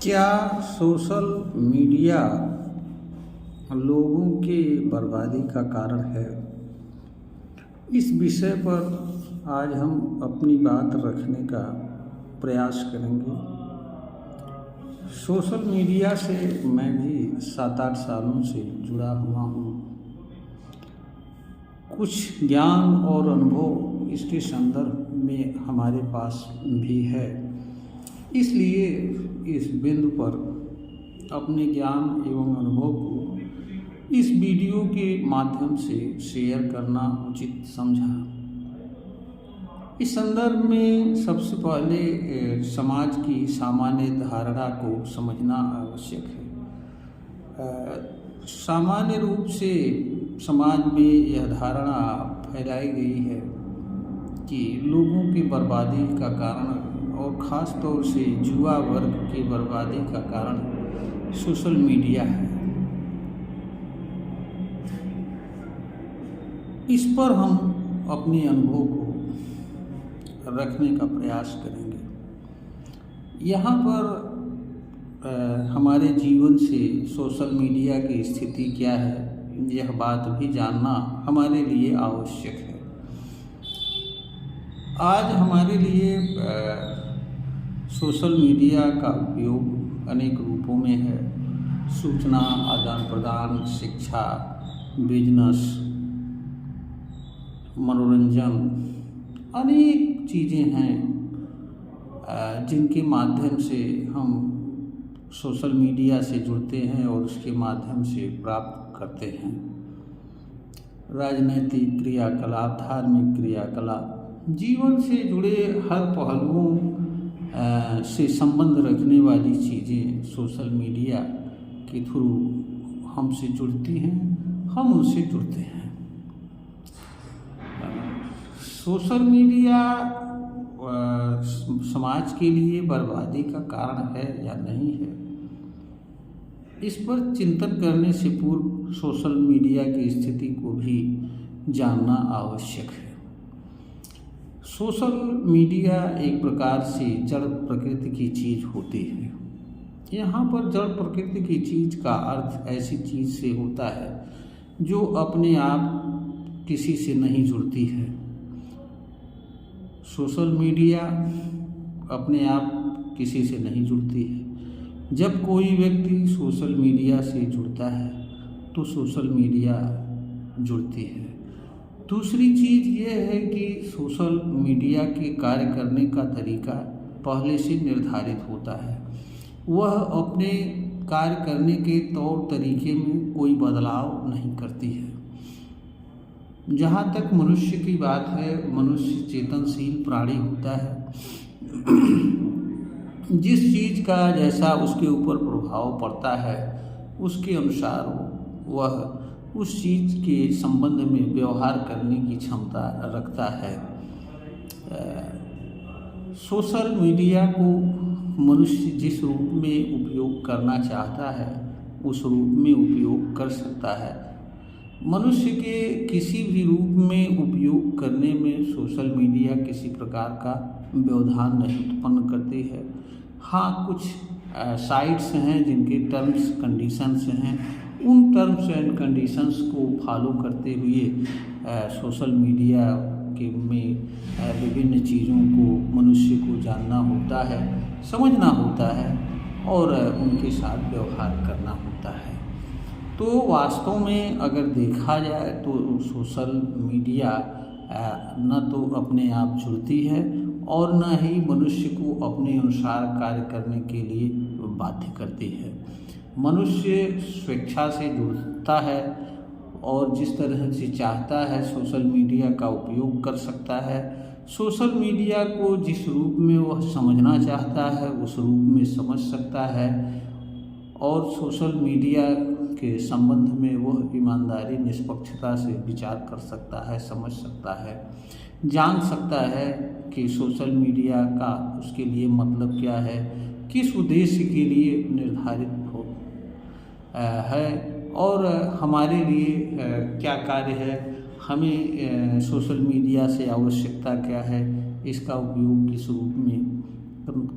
क्या social media लोगों के बर्बादी का कारण है? इस विषय पर आज हम अपनी बात रखने का प्रयास करेंगे। सोशल मीडिया से मैं भी 7-8 सालों से जुड़ा हुआ हूँ। कुछ ज्ञान और अनुभव इसके संदर्भ में हमारे पास भी है, इसलिए इस बिंदु पर अपने ज्ञान एवं अनुभव को इस वीडियो के माध्यम से शेयर करना उचित समझा। इस संदर्भ में सबसे पहले समाज की सामान्य धारणा को समझना आवश्यक है। सामान्य रूप से समाज में यह धारणा फैलाई गई है कि लोगों की बर्बादी का कारण और ख़ास तौर से युवा वर्ग की बर्बादी का कारण सोशल मीडिया है। इस पर हम अपने अनुभव को रखने का प्रयास करेंगे। यहाँ पर हमारे जीवन से सोशल मीडिया की स्थिति क्या है, यह बात भी जानना हमारे लिए आवश्यक है। आज हमारे लिए सोशल मीडिया का उपयोग अनेक रूपों में है। सूचना आदान प्रदान, शिक्षा, बिजनेस, मनोरंजन, अनेक चीज़ें हैं जिनके माध्यम से हम सोशल मीडिया से जुड़ते हैं और उसके माध्यम से प्राप्त करते हैं। राजनीतिक क्रियाकलाप, धार्मिक क्रियाकलाप, जीवन से जुड़े हर पहलुओं से संबंध रखने वाली चीज़ें सोशल मीडिया के थ्रू हमसे जुड़ती हैं, हम उनसे जुड़ते हैं। सोशल मीडिया समाज के लिए बर्बादी का कारण है या नहीं है, इस पर चिंतन करने से पूर्व सोशल मीडिया की स्थिति को भी जानना आवश्यक है। सोशल मीडिया एक प्रकार से जड़ प्रकृति की चीज़ होती है। यहाँ पर जड़ प्रकृति की चीज़ का अर्थ ऐसी चीज़ से होता है जो अपने आप किसी से नहीं जुड़ती है। सोशल मीडिया अपने आप किसी से नहीं जुड़ती है। जब कोई व्यक्ति सोशल मीडिया से जुड़ता है तो सोशल मीडिया जुड़ती है। दूसरी चीज़ ये है कि सोशल मीडिया के कार्य करने का तरीका पहले से निर्धारित होता है। वह अपने कार्य करने के तौर तरीके में कोई बदलाव नहीं करती है। जहाँ तक मनुष्य की बात है, मनुष्य चेतनशील प्राणी होता है। जिस चीज़ का जैसा उसके ऊपर प्रभाव पड़ता है उसके अनुसार वह उस चीज़ के संबंध में व्यवहार करने की क्षमता रखता है। सोशल मीडिया को मनुष्य जिस रूप में उपयोग करना चाहता है उस रूप में उपयोग कर सकता है। मनुष्य के किसी भी रूप में उपयोग करने में सोशल मीडिया किसी प्रकार का व्यवधान नहीं उत्पन्न करती है। हाँ, कुछ साइट्स हैं जिनके टर्म्स कंडीशंस हैं, उन टर्म्स एंड कंडीशंस को फॉलो करते हुए सोशल मीडिया के में विभिन्न चीज़ों को मनुष्य को जानना होता है, समझना होता है और उनके साथ व्यवहार करना होता है। तो वास्तव में अगर देखा जाए तो सोशल मीडिया न तो अपने आप जुड़ती है और न ही मनुष्य को अपने अनुसार कार्य करने के लिए बाध्य करती है। मनुष्य स्वेच्छा से जुड़ता है और जिस तरह से चाहता है सोशल मीडिया का उपयोग कर सकता है। सोशल मीडिया को जिस रूप में वह समझना चाहता है उस रूप में समझ सकता है और सोशल मीडिया के संबंध में वह ईमानदारी, निष्पक्षता से विचार कर सकता है, समझ सकता है, जान सकता है कि सोशल मीडिया का उसके लिए मतलब क्या है, किस उद्देश्य के लिए निर्धारित है और हमारे लिए क्या कार्य है, हमें सोशल मीडिया से आवश्यकता क्या है, इसका उपयोग किस रूप में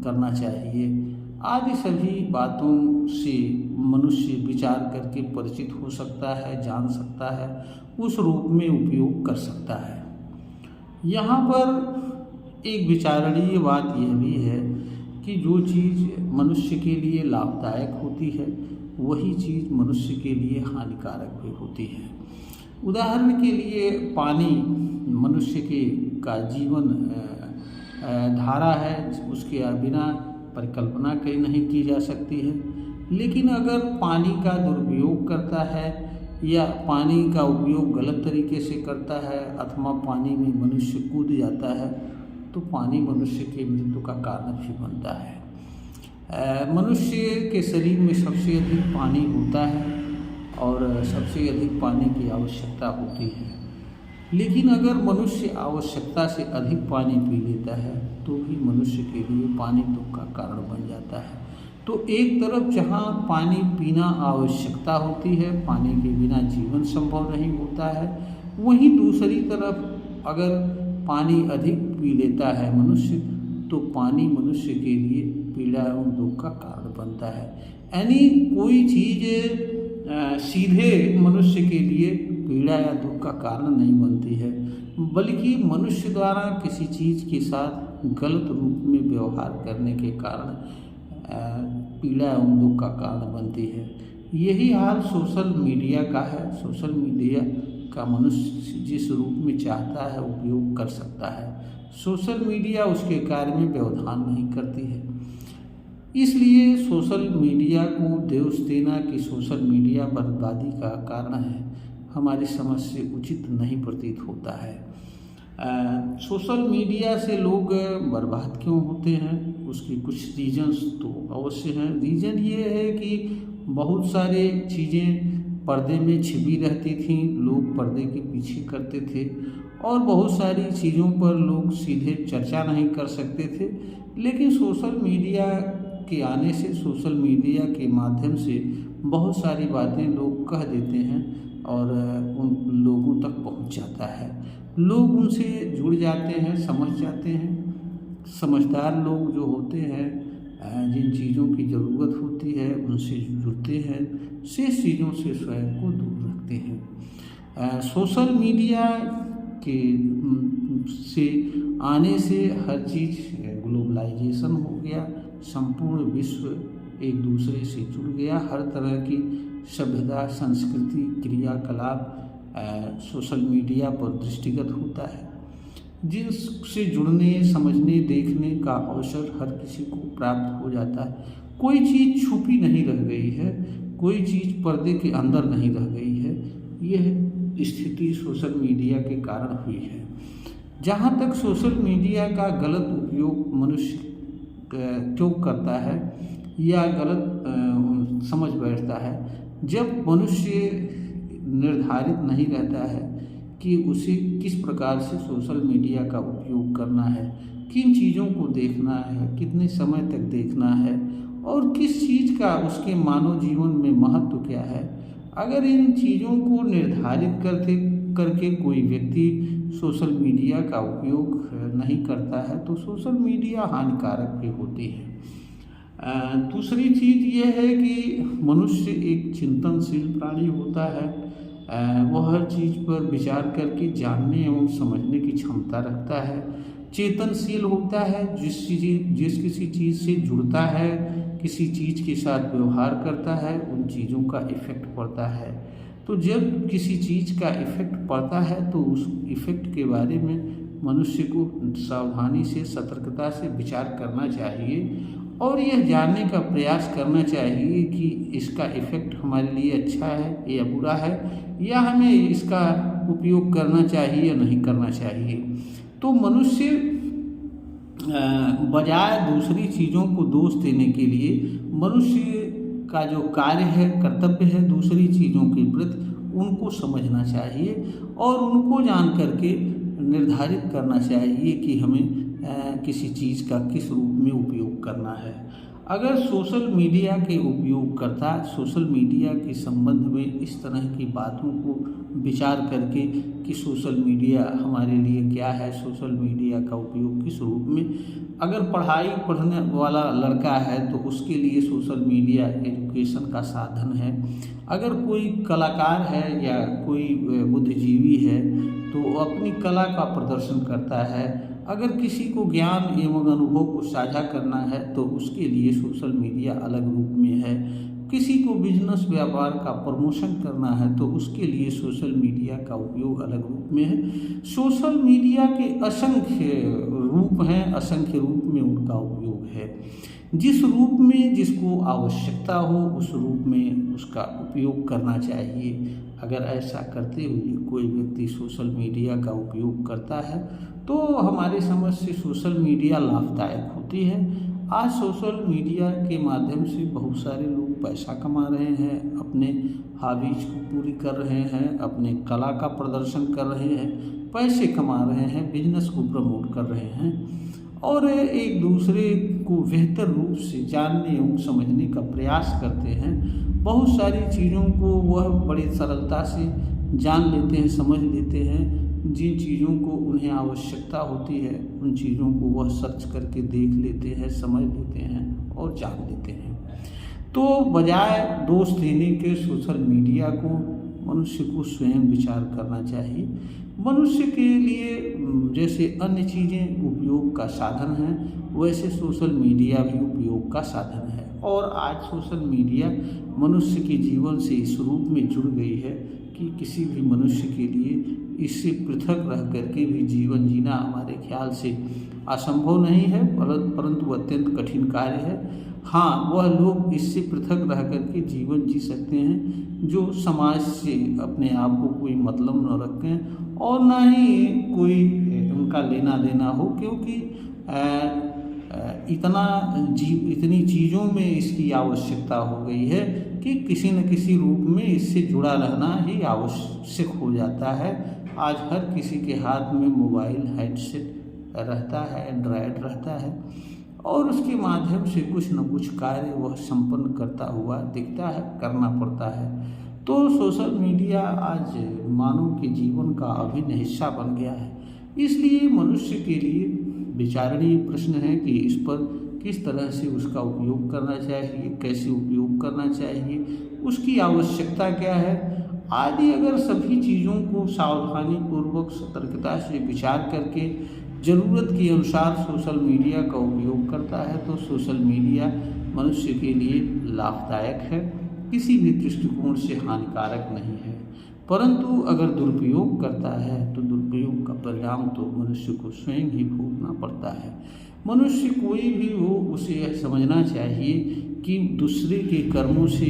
करना चाहिए। आदि सभी बातों से मनुष्य विचार करके परिचित हो सकता है, जान सकता है, उस रूप में उपयोग कर सकता है। यहाँ पर एक विचारणीय बात यह भी है कि जो चीज़ मनुष्य के लिए लाभदायक होती है वही चीज़ मनुष्य के लिए हानिकारक भी होती है। उदाहरण के लिए पानी मनुष्य का जीवन धारा है, उसके बिना परिकल्पना कहीं नहीं की जा सकती है। लेकिन अगर पानी का दुरुपयोग करता है या पानी का उपयोग गलत तरीके से करता है अथवा पानी में मनुष्य कूद जाता है तो पानी मनुष्य की मृत्यु का कारण भी बनता है। मनुष्य के शरीर में सबसे अधिक पानी होता है और सबसे अधिक पानी की आवश्यकता होती है। लेकिन अगर मनुष्य आवश्यकता से अधिक पानी पी लेता है तो भी मनुष्य के लिए पानी दुख का कारण बन जाता है। तो एक तरफ जहाँ पानी पीना आवश्यकता होती है, पानी के बिना जीवन संभव नहीं होता है, वहीं दूसरी तरफ अगर पानी अधिक पी लेता है मनुष्य तो पानी मनुष्य के लिए पीड़ा एवं दुख का कारण बनता है। यानी कोई चीज़ सीधे मनुष्य के लिए पीड़ा या दुख का कारण नहीं बनती है, बल्कि मनुष्य द्वारा किसी चीज़ के साथ गलत रूप में व्यवहार करने के कारण पीड़ा एवं दुख का कारण बनती है। यही हाल सोशल मीडिया का है। सोशल मीडिया का मनुष्य जिस रूप में चाहता है उपयोग कर सकता है। सोशल मीडिया उसके कार्य में व्यवधान नहीं करती है। इसलिए सोशल मीडिया को दोष देना कि सोशल मीडिया बर्बादी का कारण है हमारी समझ से उचित नहीं प्रतीत होता है। सोशल मीडिया से लोग बर्बाद क्यों होते हैं उसकी कुछ रीजन्स तो अवश्य हैं। रीज़न ये है कि बहुत सारे चीज़ें पर्दे में छिपी रहती थीं, लोग पर्दे के पीछे करते थे और बहुत सारी चीज़ों पर लोग सीधे चर्चा नहीं कर सकते थे। लेकिन सोशल मीडिया के आने से, सोशल मीडिया के माध्यम से बहुत सारी बातें लोग कह देते हैं और उन लोगों तक पहुंच जाता है। लोग उनसे जुड़ जाते हैं, समझ जाते हैं। समझदार लोग जो होते हैं, जिन चीज़ों की ज़रूरत होती है उनसे जुड़ते हैं, शेष चीज़ों से स्वयं को दूर रखते हैं। सोशल मीडिया के से आने से हर चीज़ ग्लोबलाइजेशन हो गया, संपूर्ण विश्व एक दूसरे से जुड़ गया। हर तरह की सभ्यता, संस्कृति, क्रियाकलाप सोशल मीडिया पर दृष्टिगत होता है, जिनसे जुड़ने, समझने, देखने का अवसर हर किसी को प्राप्त हो जाता है। कोई चीज़ छुपी नहीं रह गई है, कोई चीज़ पर्दे के अंदर नहीं रह गई है। यह स्थिति सोशल मीडिया के कारण हुई है। जहाँ तक सोशल मीडिया का गलत उपयोग मनुष्य क्यों करता है या गलत समझ बैठता है, जब मनुष्य निर्धारित नहीं रहता है कि उसे किस प्रकार से सोशल मीडिया का उपयोग करना है, किन चीज़ों को देखना है, कितने समय तक देखना है और किस चीज़ का उसके मानव जीवन में महत्व क्या है। अगर इन चीज़ों को निर्धारित करके कोई व्यक्ति सोशल मीडिया का उपयोग नहीं करता है तो सोशल मीडिया हानिकारक भी होती है। दूसरी चीज़ ये है कि मनुष्य एक चिंतनशील प्राणी होता है। वह हर चीज़ पर विचार करके जानने एवं समझने की क्षमता रखता है। चेतनशील होता है, जिस किसी चीज़ से जुड़ता है, किसी चीज़ के साथ व्यवहार करता है, उन चीज़ों का इफ़ेक्ट पड़ता है। तो जब किसी चीज़ का इफ़ेक्ट पड़ता है तो उस इफ़ेक्ट के बारे में मनुष्य को सावधानी से, सतर्कता से विचार करना चाहिए और यह जानने का प्रयास करना चाहिए कि इसका इफ़ेक्ट हमारे लिए अच्छा है या बुरा है, या हमें इसका उपयोग करना चाहिए या नहीं करना चाहिए। तो मनुष्य बजाय दूसरी चीज़ों को दोष देने के लिए मनुष्य का जो कार्य है, कर्तव्य है दूसरी चीज़ों के प्रति, उनको समझना चाहिए और उनको जान करके निर्धारित करना चाहिए कि हमें किसी चीज़ का किस रूप में उपयोग करना है। अगर सोशल मीडिया के उपयोगकर्ता सोशल मीडिया के संबंध में इस तरह की बातों को विचार करके कि सोशल मीडिया हमारे लिए क्या है, सोशल मीडिया का उपयोग किस रूप में, अगर पढ़ाई पढ़ने वाला लड़का है तो उसके लिए सोशल मीडिया एजुकेशन का साधन है। अगर कोई कलाकार है या कोई बुद्धिजीवी है तो वो अपनी कला का प्रदर्शन करता है। अगर किसी को ज्ञान एवं अनुभव को साझा करना है तो उसके लिए सोशल मीडिया अलग रूप में है। किसी को बिजनेस व्यापार का प्रमोशन करना है तो उसके लिए सोशल मीडिया का उपयोग अलग रूप में है। सोशल मीडिया के असंख्य रूप हैं, असंख्य रूप में उनका उपयोग है। जिस रूप में जिसको आवश्यकता हो उस रूप में उसका उपयोग करना चाहिए। अगर ऐसा करते हुए कोई व्यक्ति सोशल मीडिया का उपयोग करता है तो हमारे समझ से सोशल मीडिया लाभदायक होती है। आज सोशल मीडिया के माध्यम से बहुत सारे लोग पैसा कमा रहे हैं, अपने हॉबीज को पूरी कर रहे हैं, अपने कला का प्रदर्शन कर रहे हैं, पैसे कमा रहे हैं, बिजनेस को प्रमोट कर रहे हैं और एक दूसरे को बेहतर रूप से जानने एवं समझने का प्रयास करते हैं। बहुत सारी चीज़ों को वह बड़ी सरलता से जान लेते हैं, समझ लेते हैं। जिन चीज़ों को उन्हें आवश्यकता होती है उन चीज़ों को वह सर्च करके देख लेते हैं, समझ लेते हैं और जान लेते हैं। तो बजाय दोष देने के सोशल मीडिया को मनुष्य को स्वयं विचार करना चाहिए। मनुष्य के लिए जैसे अन्य चीज़ें उपयोग का साधन हैं वैसे सोशल मीडिया भी उपयोग का साधन है। और आज सोशल मीडिया मनुष्य के जीवन से इस रूप में जुड़ गई है कि किसी भी मनुष्य के लिए इससे पृथक रह करके भी जीवन जीना हमारे ख्याल से असंभव नहीं है, परंतु अत्यंत कठिन कार्य है। हाँ, वह लोग इससे पृथक रह करके जीवन जी सकते हैं जो समाज से अपने आप को कोई मतलब न रखें और ना ही कोई उनका लेना देना हो, क्योंकि इतनी चीज़ों में इसकी आवश्यकता हो गई है कि किसी न किसी रूप में इससे जुड़ा रहना ही आवश्यक हो जाता है। आज हर किसी के हाथ में मोबाइल हेडसेट रहता है, एंड्रॉयड रहता है और उसके माध्यम से कुछ न कुछ कार्य वह संपन्न करता हुआ दिखता है, करना पड़ता है। तो सोशल मीडिया आज मानव के जीवन का अभिन्न हिस्सा बन गया है। इसलिए मनुष्य के लिए विचारणीय प्रश्न है कि इस पर किस तरह से उसका उपयोग करना चाहिए, कैसे उपयोग करना चाहिए, उसकी आवश्यकता क्या है आदि। अगर सभी चीज़ों को सावधानी पूर्वक सतर्कता से विचार करके ज़रूरत के अनुसार सोशल मीडिया का उपयोग करता है तो सोशल मीडिया मनुष्य के लिए लाभदायक है, किसी भी दृष्टिकोण से हानिकारक नहीं है। परंतु अगर दुरुपयोग करता है तो दुरुपयोग का परिणाम तो मनुष्य को स्वयं ही भोगना पड़ता है। मनुष्य कोई भी हो उसे यह समझना चाहिए कि दूसरे के कर्मों से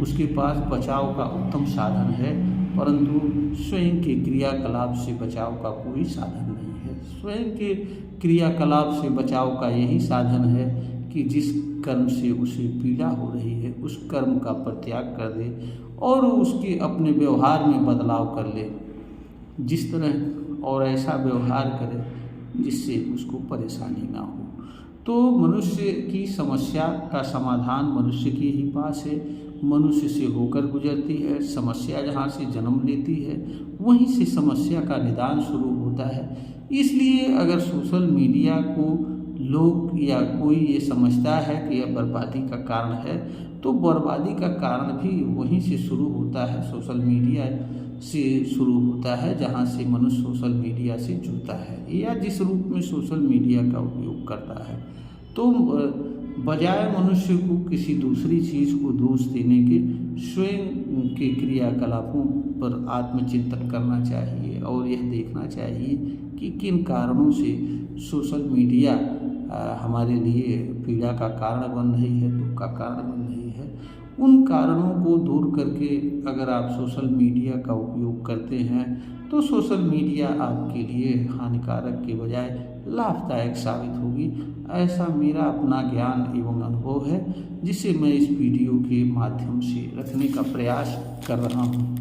उसके पास बचाव का उत्तम साधन है, परंतु स्वयं के क्रियाकलाप से बचाव का कोई साधन नहीं है। स्वयं के क्रियाकलाप से बचाव का यही साधन है कि जिस कर्म से उसे पीड़ा हो रही है उस कर्म का परित्याग कर दे और उसके अपने व्यवहार में बदलाव कर ले, जिस तरह और ऐसा व्यवहार करे जिससे उसको परेशानी ना हो। तो मनुष्य की समस्या का समाधान मनुष्य के ही पास है, मनुष्य से होकर गुजरती है। समस्या जहाँ से जन्म लेती है वहीं से समस्या का निदान शुरू होता है। इसलिए अगर सोशल मीडिया को लोग या कोई ये समझता है कि यह बर्बादी का कारण है तो बर्बादी का कारण भी वहीं से शुरू होता है, सोशल मीडिया से शुरू होता है, जहाँ से मनुष्य सोशल मीडिया से जुड़ता है या जिस रूप में सोशल मीडिया का उपयोग करता है। तो बजाय मनुष्य को किसी दूसरी चीज़ को दोष देने के स्वयं के क्रियाकलापों पर आत्मचिंतन करना चाहिए और यह देखना चाहिए कि किन कारणों से सोशल मीडिया हमारे लिए पीड़ा का कारण बन रही है, दुख का कारण बन रही है। उन कारणों को दूर करके अगर आप सोशल मीडिया का उपयोग करते हैं तो सोशल मीडिया आपके लिए हानिकारक के बजाय लाभदायक साबित होगी। ऐसा मेरा अपना ज्ञान एवं अनुभव है जिसे मैं इस वीडियो के माध्यम से रखने का प्रयास कर रहा हूँ।